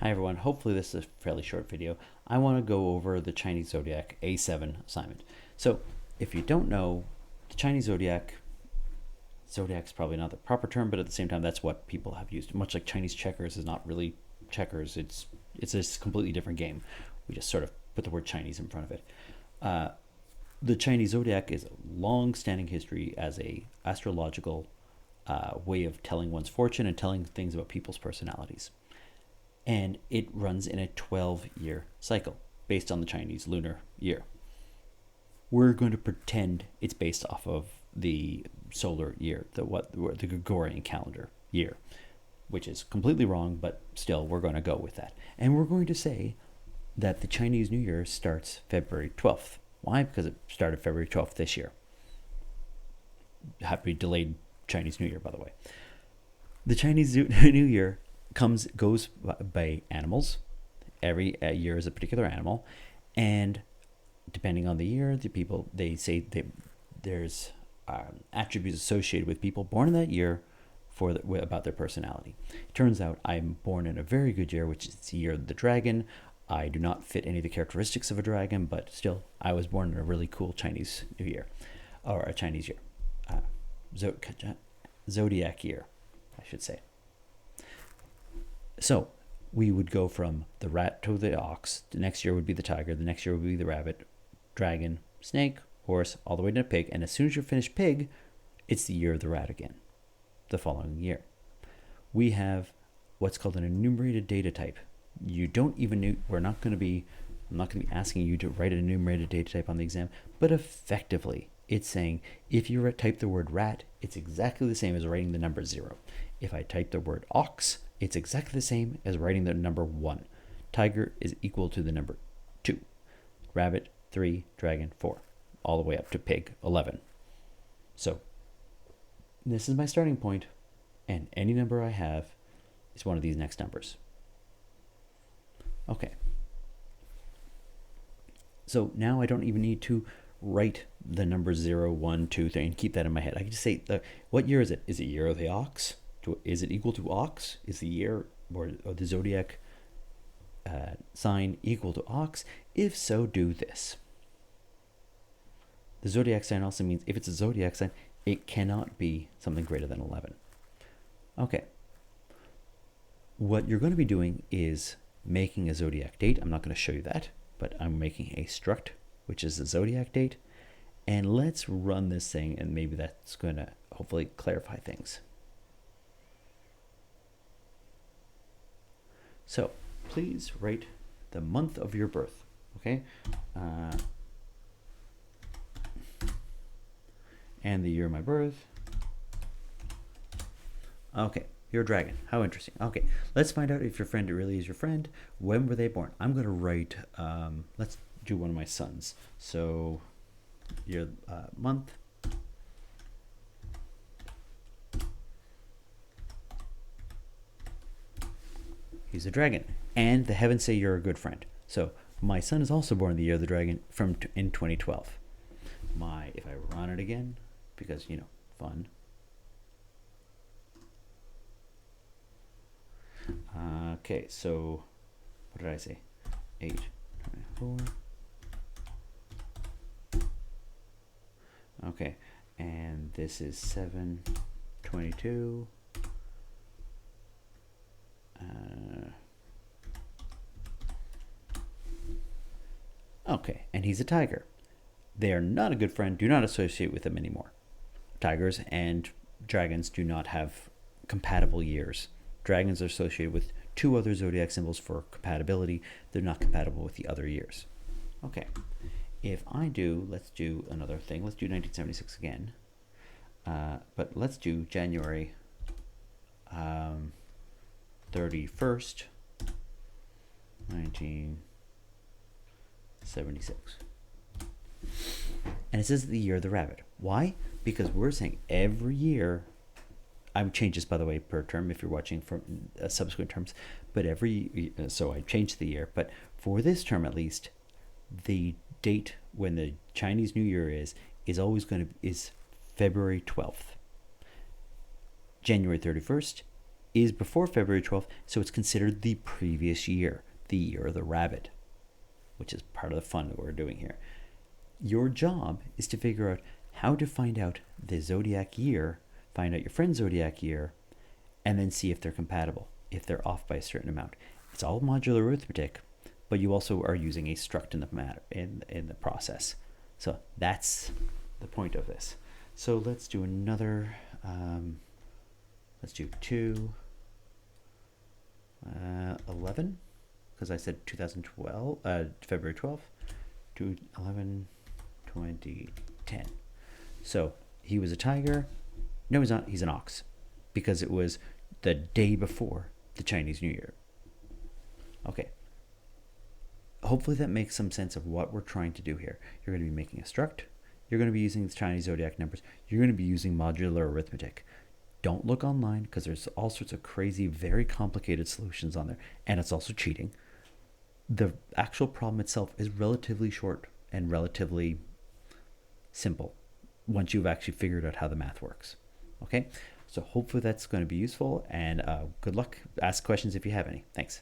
Hi everyone, hopefully this is a fairly short video. I want to go over the Chinese Zodiac A7 assignment. So if you don't know, the Chinese Zodiac, Zodiac's probably not the proper term, but at the same time that's what people have used. Much like Chinese checkers is not really checkers, it's a completely different game. We just sort of put the word Chinese in front of it. The Chinese Zodiac is a long-standing history as a astrological way of telling one's fortune and telling things about people's personalities. And it runs in a 12-year cycle based on the Chinese lunar year. We're going to pretend it's based off of the solar year, the Gregorian calendar year, which is completely wrong, but still we're going to go with that. And we're going to say that the Chinese New Year starts February 12th. Why? Because it started February 12th this year. Happy delayed Chinese New Year, by the way. The Chinese New Year goes by animals. Every year is a particular animal, and depending on the year, they say there's attributes associated with people born in that year about their personality. It turns out I'm born in a very good year, which is the year of the dragon. I do not fit any of the characteristics of a dragon, but still, I was born in a really cool Chinese New Year, or a Chinese year, Zodiac year, I should say. So we would go from the rat to the ox. The next year would be the tiger. The next year would be the rabbit, dragon, snake, horse, all the way to pig. And as soon as you're finished pig, it's the year of the rat again, the following year. We have what's called an enumerated data type. You don't even know, I'm not going to be asking you to write an enumerated data type on the exam, but effectively it's saying if you type the word rat, it's exactly the same as writing the number 0. If I type the word ox, it's exactly the same as writing the number 1. Tiger is equal to the number 2. Rabbit, 3. Dragon, 4. All the way up to pig, 11. So this is my starting point, and any number I have is one of these next numbers. Okay. So now I don't even need to write the number 0, 1, 2, 3, and keep that in my head. I can just say, what year is it? Is it year of the ox? Is it equal to ox? Is the year or the zodiac sign equal to ox? If so, do this. The zodiac sign also means if it's a zodiac sign, it cannot be something greater than 11. Okay. What you're going to be doing is making a zodiac date. I'm not going to show you that, but I'm making a struct, which is the zodiac date. And let's run this thing, and maybe that's going to hopefully clarify things. So please write the month of your birth, okay? And the year of my birth. Okay, you're a dragon. How interesting. Okay, let's find out if your friend really is your friend. When were they born? I'm going to write, let's do one of my sons. So your month. He's a dragon, and the heavens say you're a good friend. So my son is also born in the year of the dragon in 2012. If I run it again, because fun. Okay, so what did I say? 8, 24. Okay, and this is 7, 22. Okay, and he's a tiger. They are not a good friend. Do not associate with them anymore. Tigers and dragons do not have compatible years. Dragons are associated with 2 other zodiac symbols for compatibility. They're not compatible with the other years. Okay, if I do, let's do another thing. Let's do 1976 again. But let's do January 31st, 1976. And it says the year of the rabbit. Why? Because we're saying every year, I would change this, by the way, per term if you're watching from subsequent terms, but so I changed the year. But for this term, at least, the date when the Chinese New Year is always is February 12th. January 31st is before February 12th, so it's considered the previous year, the year of the rabbit, which is part of the fun that we're doing here. Your job is to figure out how to find out the zodiac year, find out your friend's zodiac year, and then see if they're compatible, if they're off by a certain amount. It's all modular arithmetic, but you also are using a struct in the matter in the process. So that's the point of this. So let's do another. Let's do 11, because I said 2012, February 12th, 11, 2010. So he was a tiger. No, he's not. He's an ox, because it was the day before the Chinese New Year. Okay. Hopefully that makes some sense of what we're trying to do here. You're going to be making a struct. You're going to be using the Chinese zodiac numbers. You're going to be using modular arithmetic. Don't look online, because there's all sorts of crazy, very complicated solutions on there, and it's also cheating. The actual problem itself is relatively short and relatively simple once you've actually figured out how the math works. Okay, so hopefully that's going to be useful, and good luck. Ask questions if you have any. Thanks.